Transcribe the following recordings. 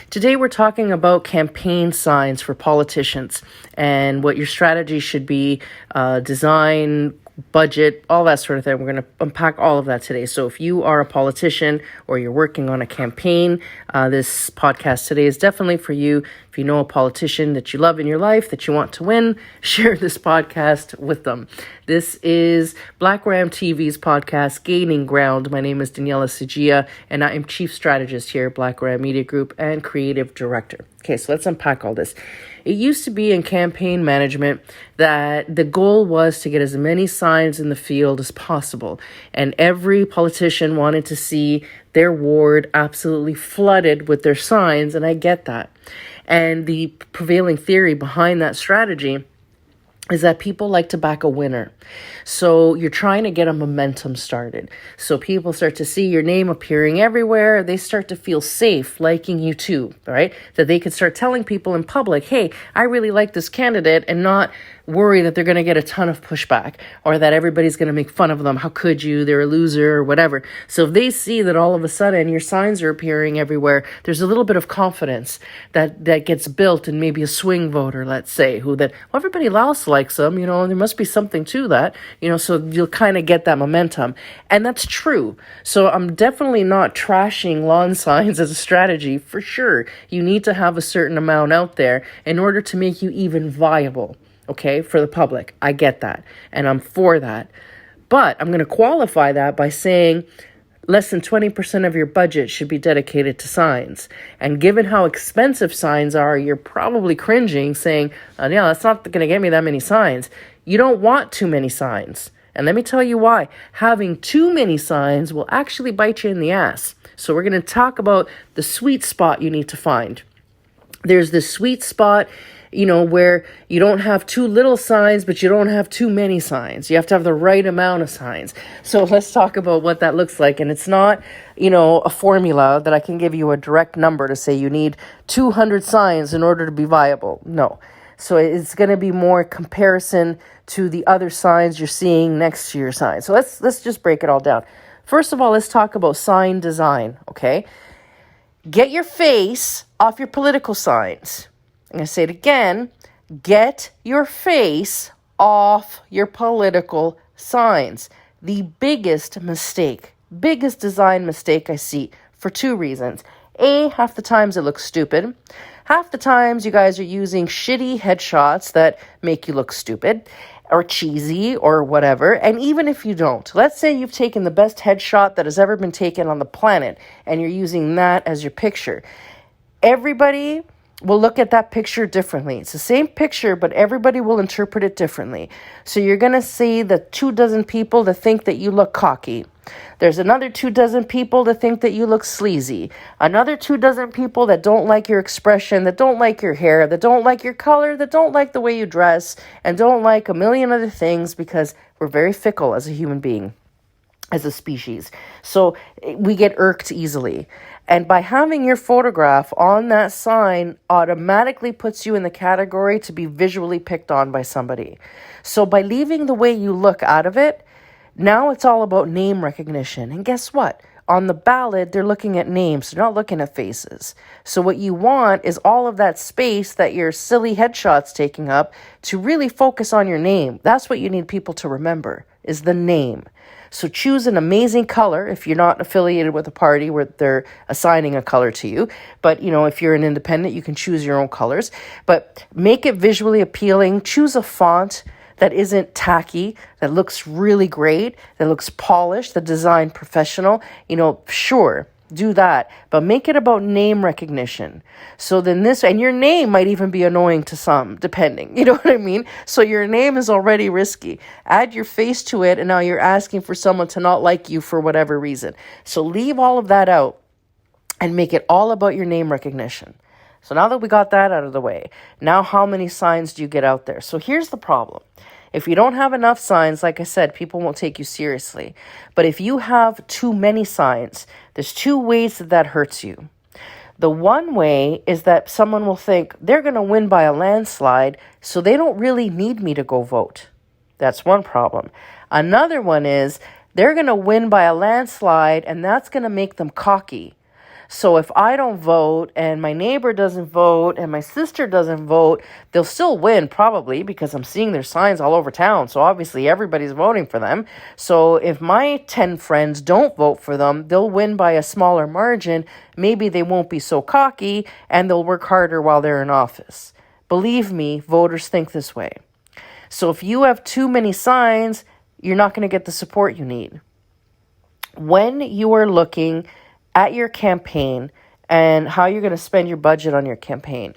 Today we're talking about campaign signs for politicians and what your strategy should be, design, budget, all that sort of thing. We're going to unpack all of that today. So if you are a politician or you're working on a campaign, this podcast today is definitely for you. If you know a politician that you love in your life, that you want to win, share this podcast with them. This is Black Ram TV's podcast, Gaining Ground. My name is Daniela Sigia, and I am Chief Strategist here at Black Ram Media Group and Creative Director. Okay, so let's unpack all this. It used to be in campaign management that the goal was to get as many signs in the field as possible. And every politician wanted to see their ward absolutely flooded with their signs, and I get that. And the prevailing theory behind that strategy is that people like to back a winner. So you're trying to get a momentum started. So people start to see your name appearing everywhere. They start to feel safe liking you too, right? That they could start telling people in public, hey, I really like this candidate, and not worry that they're going to get a ton of pushback or that everybody's going to make fun of them. How could you? They're a loser or whatever. So if they see that all of a sudden your signs are appearing everywhere, there's a little bit of confidence that gets built in maybe a swing voter, let's say, well, everybody else likes them, there must be something to that, so you'll kind of get that momentum. And that's true. So I'm definitely not trashing lawn signs as a strategy. For sure, you need to have a certain amount out there in order to make you even viable. Okay, for the public. I get that. And I'm for that. But I'm going to qualify that by saying less than 20% of your budget should be dedicated to signs. And given how expensive signs are, you're probably cringing saying, yeah, that's not going to get me that many signs. You don't want too many signs. And let me tell you why. Having too many signs will actually bite you in the ass. So we're going to talk about the sweet spot you need to find. There's this sweet spot where you don't have too little signs, but you don't have too many signs. You have to have the right amount of signs. So let's talk about what that looks like. And it's not, a formula that I can give you a direct number to say you need 200 signs in order to be viable. No. So it's going to be more comparison to the other signs you're seeing next to your sign. So let's just break it all down. First of all, let's talk about sign design, okay? Get your face off your political signs. I'm going to say it again. Get your face off your political signs. The biggest design mistake I see for two reasons. A, half the times it looks stupid. Half the times you guys are using shitty headshots that make you look stupid or cheesy or whatever. And even if you don't, let's say you've taken the best headshot that has ever been taken on the planet and you're using that as your picture. Everybody will look at that picture differently. It's the same picture, but everybody will interpret it differently. So you're going to see the 24 people that think that you look cocky. There's another 24 people that think that you look sleazy. Another 24 people that don't like your expression, that don't like your hair, that don't like your color, that don't like the way you dress, and don't like a million other things, because we're very fickle as a human being, as a species. So we get irked easily. And by having your photograph on that sign automatically puts you in the category to be visually picked on by somebody. So by leaving the way you look out of it, now it's all about name recognition. And guess what? On the ballot, they're looking at names. They're not looking at faces. So what you want is all of that space that your silly headshot's taking up to really focus on your name. That's what you need people to remember, is the name. So choose an amazing color if you're not affiliated with a party where they're assigning a color to you. But, if you're an independent, you can choose your own colors. But make it visually appealing. Choose a font that isn't tacky, that looks really great, that looks polished, that designed professional. Sure, do that. But make it about name recognition. So then and your name might even be annoying to some, depending. You know what I mean? So your name is already risky. Add your face to it, and now you're asking for someone to not like you for whatever reason. So leave all of that out and make it all about your name recognition. So now that we got that out of the way, now how many signs do you get out there? So here's the problem. If you don't have enough signs, like I said, people won't take you seriously. But if you have too many signs, there's two ways that hurts you. The one way is that someone will think they're going to win by a landslide, so they don't really need me to go vote. That's one problem. Another one is they're going to win by a landslide, and that's going to make them cocky. So if I don't vote and my neighbor doesn't vote and my sister doesn't vote, they'll still win probably because I'm seeing their signs all over town. So obviously everybody's voting for them. So if my 10 friends don't vote for them, they'll win by a smaller margin. Maybe they won't be so cocky and they'll work harder while they're in office. Believe me, voters think this way. So if you have too many signs, you're not going to get the support you need. When you are looking at your campaign and how you're going to spend your budget on your campaign,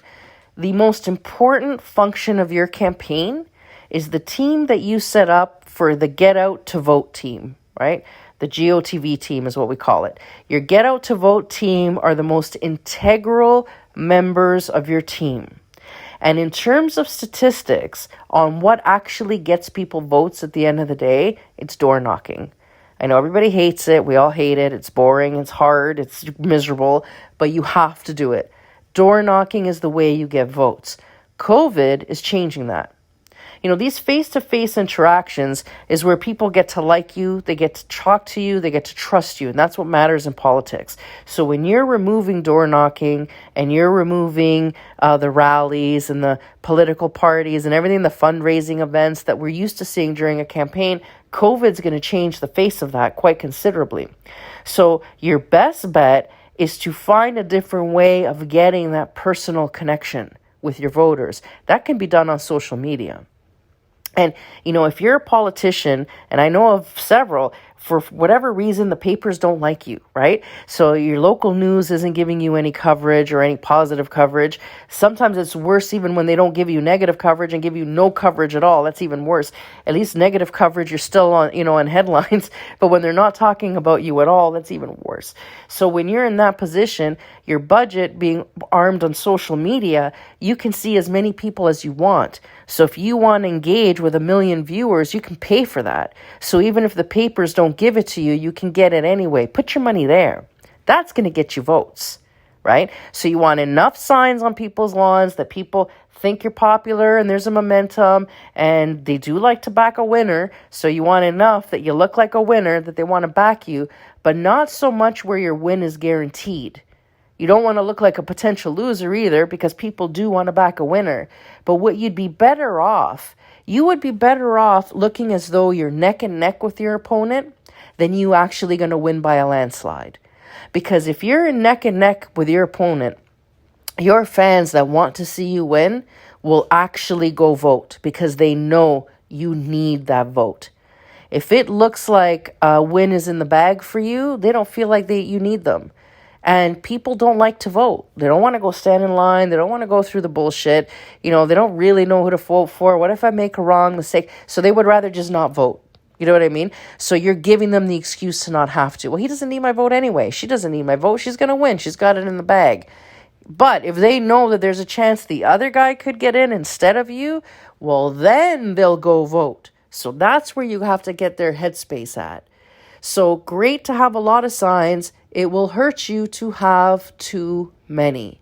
the most important function of your campaign is the team that you set up for the Get Out to Vote team, right? The GOTV team is what we call it. Your Get Out to Vote team are the most integral members of your team. And in terms of statistics on what actually gets people votes at the end of the day, it's door knocking. I know everybody hates it. We all hate it. It's boring. It's hard. It's miserable. But you have to do it. Door knocking is the way you get votes. COVID is changing that. These face-to-face interactions is where people get to like you, they get to talk to you, they get to trust you, and that's what matters in politics. So when you're removing door knocking and you're removing the rallies and the political parties and everything, the fundraising events that we're used to seeing during a campaign, COVID's going to change the face of that quite considerably. So your best bet is to find a different way of getting that personal connection with your voters. That can be done on social media. And, if you're a politician, and I know of several, for whatever reason, the papers don't like you, right? So your local news isn't giving you any coverage or any positive coverage. Sometimes it's worse even when they don't give you negative coverage and give you no coverage at all. That's even worse. At least negative coverage, you're still on, on headlines. But when they're not talking about you at all, that's even worse. So when you're in that position, your budget being armed on social media, you can see as many people as you want. So if you want to engage with 1 million viewers, you can pay for that. So even if the papers don't give it to you, you can get it anyway. Put your money there. That's going to get you votes, right? So you want enough signs on people's lawns that people think you're popular and there's a momentum and they do like to back a winner. So you want enough that you look like a winner that they want to back you, but not so much where your win is guaranteed. You don't want to look like a potential loser either because people do want to back a winner. But what you'd be better off, you would be better off looking as though you're neck and neck with your opponent than you actually going to win by a landslide. Because if you're in neck and neck with your opponent, your fans that want to see you win will actually go vote because they know you need that vote. If it looks like a win is in the bag for you, they don't feel like you need them. And people don't like to vote. They don't want to go stand in line. They don't want to go through the bullshit. They don't really know who to vote for. What if I make a wrong mistake? So they would rather just not vote. You know what I mean? So you're giving them the excuse to not have to. Well, he doesn't need my vote anyway. She doesn't need my vote. She's going to win. She's got it in the bag. But if they know that there's a chance the other guy could get in instead of you, well, then they'll go vote. So that's where you have to get their headspace at. So great to have a lot of signs. It will hurt you to have too many.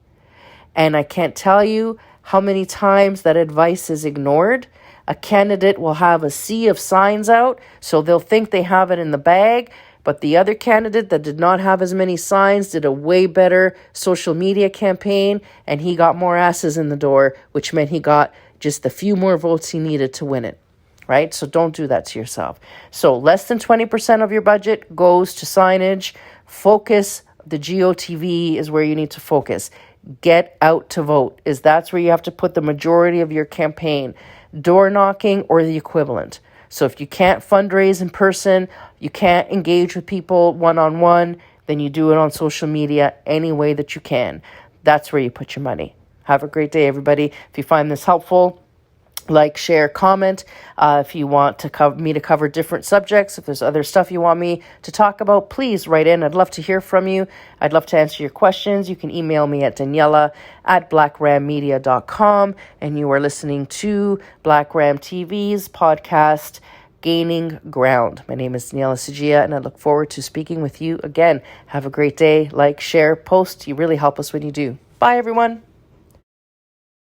And I can't tell you how many times that advice is ignored. A candidate will have a sea of signs out, so they'll think they have it in the bag. But the other candidate that did not have as many signs did a way better social media campaign, and he got more asses in the door, which meant he got just the few more votes he needed to win it. Right? So don't do that to yourself. So less than 20% of your budget goes to signage. Focus. The GOTV is where you need to focus. Get out to vote. That's where you have to put the majority of your campaign. Door knocking or the equivalent. So if you can't fundraise in person, you can't engage with people one-on-one, then you do it on social media any way that you can. That's where you put your money. Have a great day, everybody. If you find this helpful, like, share, comment. If you want to me to cover different subjects, if there's other stuff you want me to talk about, please write in. I'd love to hear from you. I'd love to answer your questions. You can email me at Daniela@blackrammedia.com. And you are listening to Black Ram TV's podcast, Gaining Ground. My name is Daniela Sigia, and I look forward to speaking with you again. Have a great day. Like, share, post. You really help us when you do. Bye, everyone.